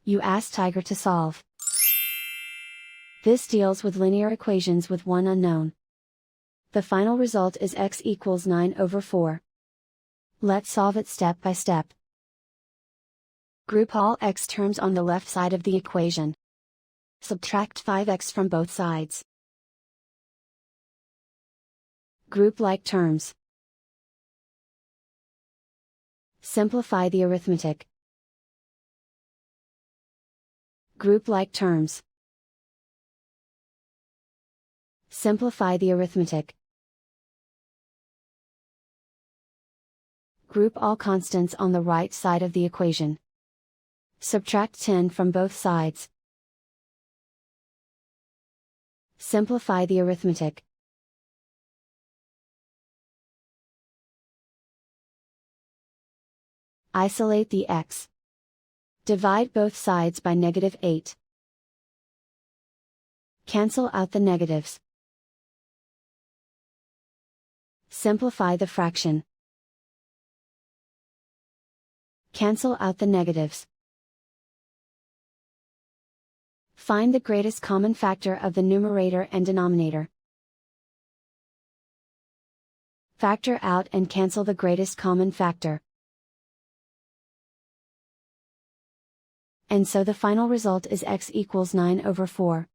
You ask Tiger to solve. This deals with linear equations with one unknown. The final result is x equals 9/4. Let's solve it step by step. Group all x terms on the left side of the equation. Subtract 5x from both sides. Group like terms. Simplify the arithmetic. Group like terms. Simplify the arithmetic. Group all constants on the right side of the equation. Subtract 10 from both sides. Simplify the arithmetic. Isolate the x. Divide both sides by -8. Cancel out the negatives. Simplify the fraction. Cancel out the negatives. Find the greatest common factor of the numerator and denominator. Factor out and cancel the greatest common factor. And so the final result is x equals 9/4.